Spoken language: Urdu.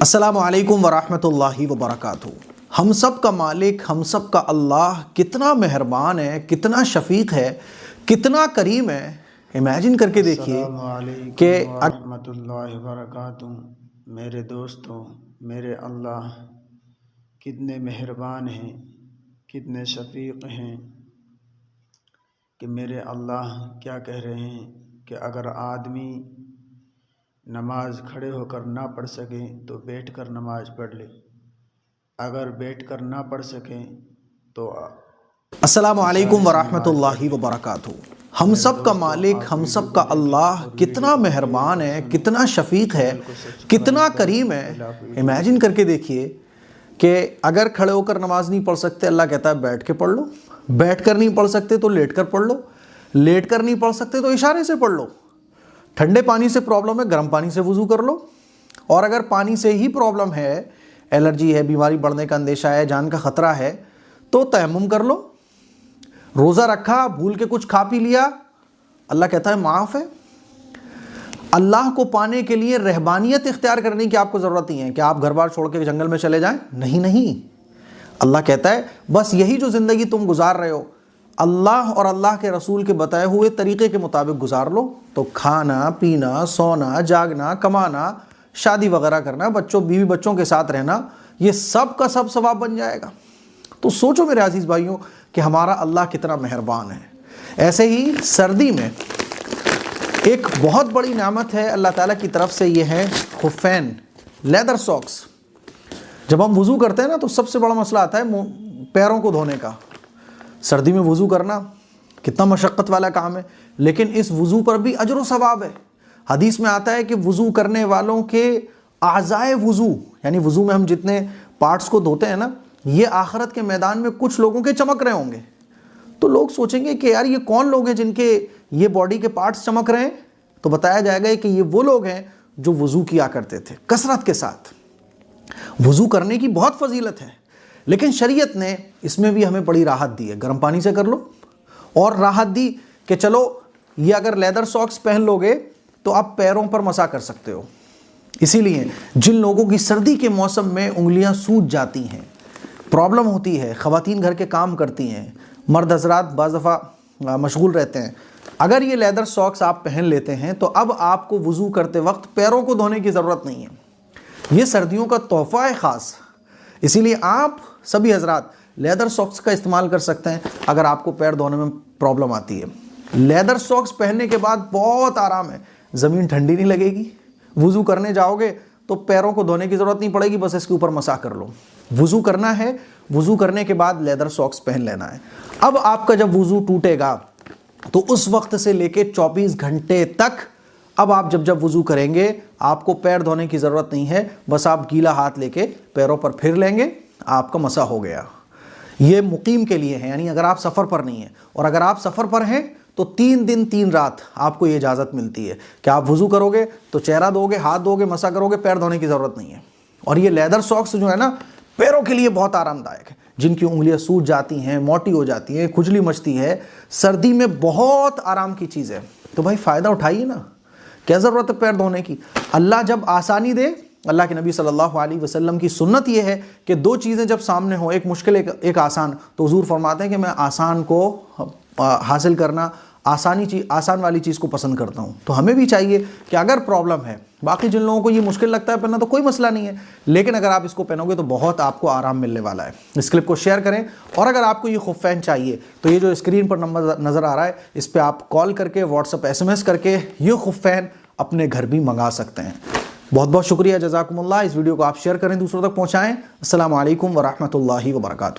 السلام علیکم ورحمۃ اللہ وبرکاتہ۔ ہم سب کا مالک، ہم سب کا اللہ کتنا مہربان ہے، کتنا شفیق ہے، کتنا کریم ہے۔ امیجن کر کے دیکھیے السلام علیکم کہ ورحمۃ اللہ وبرکاتہ۔ میرے دوستوں، میرے اللہ کتنے مہربان ہیں، کتنے شفیق ہیں کہ میرے اللہ کیا کہہ رہے ہیں کہ اگر آدمی نماز کھڑے ہو کر نہ پڑھ سکیں تو بیٹھ کر نماز پڑھ لے، اگر بیٹھ کر نہ پڑھ سکیں تو السلام علیکم ورحمۃ اللہ وبرکاتہ۔ ہم سب کا مالک، ہم سب کا اللہ کتنا مہربان ہے، کتنا شفیق ہے، کتنا کریم ہے۔ امیجن کر کے دیکھیے کہ اگر کھڑے ہو کر نماز نہیں پڑھ سکتے، اللہ کہتا ہے بیٹھ کے پڑھ لو، بیٹھ کر نہیں پڑھ سکتے تو لیٹ کر پڑھ لو، لیٹ کر نہیں پڑھ سکتے تو اشارے سے پڑھ لو، ٹھنڈے پانی سے پرابلم ہے گرم پانی سے وضو کر لو، اور اگر پانی سے ہی پرابلم ہے، الرجی ہے، بیماری بڑھنے کا اندیشہ ہے، جان کا خطرہ ہے، تو تیمم کر لو۔ روزہ رکھا، بھول کے کچھ کھا پی لیا، اللہ کہتا ہے معاف ہے۔ اللہ کو پانے کے لیے رہبانیت اختیار کرنے کی آپ کو ضرورت نہیں ہے کہ آپ گھر بار چھوڑ کے جنگل میں چلے جائیں، نہیں، اللہ کہتا ہے بس یہی جو زندگی تم گزار رہے ہو، اللہ اور اللہ کے رسول کے بتائے ہوئے طریقے کے مطابق گزار لو، تو کھانا پینا، سونا، جاگنا، کمانا، شادی وغیرہ کرنا، بیوی بچوں کے ساتھ رہنا، یہ سب کا سب ثواب بن جائے گا۔ تو سوچو میرے عزیز بھائیوں کہ ہمارا اللہ کتنا مہربان ہے۔ ایسے ہی سردی میں ایک بہت بڑی نعمت ہے اللہ تعالیٰ کی طرف سے، یہ ہے خفین، لیدر ساکس۔ جب ہم وضو کرتے ہیں نا تو سب سے بڑا مسئلہ آتا ہے پیروں کو دھونے کا۔ سردی میں وضو کرنا کتنا مشقت والا کام ہے، لیکن اس وضو پر بھی اجر و ثواب ہے۔ حدیث میں آتا ہے کہ وضو کرنے والوں کے اعضائے وضو، یعنی وضو میں ہم جتنے پارٹس کو دھوتے ہیں نا، یہ آخرت کے میدان میں کچھ لوگوں کے چمک رہے ہوں گے۔ تو لوگ سوچیں گے کہ یار یہ کون لوگ ہیں جن کے یہ باڈی کے پارٹس چمک رہے ہیں؟ تو بتایا جائے گا کہ یہ وہ لوگ ہیں جو وضو کیا کرتے تھے کثرت کے ساتھ۔ وضو کرنے کی بہت فضیلت ہے، لیکن شریعت نے اس میں بھی ہمیں بڑی راحت دی ہے۔ گرم پانی سے کر لو، اور راحت دی کہ چلو یہ اگر لیدر ساکس پہن لو گے تو آپ پیروں پر مسا کر سکتے ہو۔ اسی لیے جن لوگوں کی سردی کے موسم میں انگلیاں سوج جاتی ہیں، پرابلم ہوتی ہے، خواتین گھر کے کام کرتی ہیں، مرد حضرات بعض دفعہ مشغول رہتے ہیں، اگر یہ لیدر ساکس آپ پہن لیتے ہیں تو اب آپ کو وضو کرتے وقت پیروں کو دھونے کی ضرورت نہیں ہے۔ یہ سردیوں کا تحفہ ہے خاص، اسی لیے آپ سبھی حضرات لیدر ساکس کا استعمال کر سکتے ہیں اگر آپ کو پیر دھونے میں پرابلم آتی ہے۔ لیدر ساکس پہننے کے بعد بہت آرام ہے، زمین ٹھنڈی نہیں لگے گی، وضو کرنے جاؤ گے تو پیروں کو دھونے کی ضرورت نہیں پڑے گی، بس اس کے اوپر مسح کر لو۔ وضو کرنا ہے، وضو کرنے کے بعد لیدر ساکس پہن لینا ہے۔ اب آپ کا جب وضو ٹوٹے گا تو اس وقت سے لے کے 24 گھنٹے تک اب آپ جب وضو کریں گے آپ کو پیر دھونے کی ضرورت نہیں ہے، بس آپ گیلا ہاتھ لے کے پیروں پر پھر لیں گے، آپ کا مسح ہو گیا۔ یہ مقیم کے لیے ہے، یعنی اگر آپ سفر پر نہیں ہیں، اور اگر آپ سفر پر ہیں تو 3 دن 3 رات آپ کو یہ اجازت ملتی ہے کہ آپ وضو کرو گے تو چہرہ دھو گے، ہاتھ دھو گے، مسح کرو گے، پیر دھونے کی ضرورت نہیں ہے۔ اور یہ لیدر ساکس جو ہے نا پیروں کے لیے بہت آرام دائک ہے۔ جن کی انگلیاں سوج جاتی ہیں، موٹی ہو جاتی ہیں، کھجلی مچتی ہے، سردی میں بہت آرام کی چیز ہے۔ تو بھائی فائدہ اٹھائیے نا، کیا ضرورت ہے پیر دھونے کی؟ اللہ جب آسانی دے، اللہ کے نبی صلی اللہ علیہ وسلم کی سنت یہ ہے کہ 2 چیزیں جب سامنے ہوں، ایک مشکل ایک آسان، تو حضور فرماتے ہیں کہ میں آسان کو حاصل کرنا، آسان والی چیز کو پسند کرتا ہوں۔ تو ہمیں بھی چاہیے کہ اگر پرابلم ہے، باقی جن لوگوں کو یہ مشکل لگتا ہے پہننا تو کوئی مسئلہ نہیں ہے، لیکن اگر آپ اس کو پہنو گے تو بہت آپ کو آرام ملنے والا ہے۔ اس کلپ کو شیئر کریں، اور اگر آپ کو یہ خفین چاہیے تو یہ جو اسکرین پر نمبر نظر آ رہا ہے اس پہ آپ کال کر کے، واٹس ایپ SMS کر کے یہ خفین اپنے گھر بھی منگا سکتے ہیں۔ بہت بہت شکریہ، جزاکم اللہ۔ اس ویڈیو کو آپ شیئر کریں، دوسروں تک پہنچائیں۔ السلام علیکم ورحمۃ اللہ وبرکاتہ۔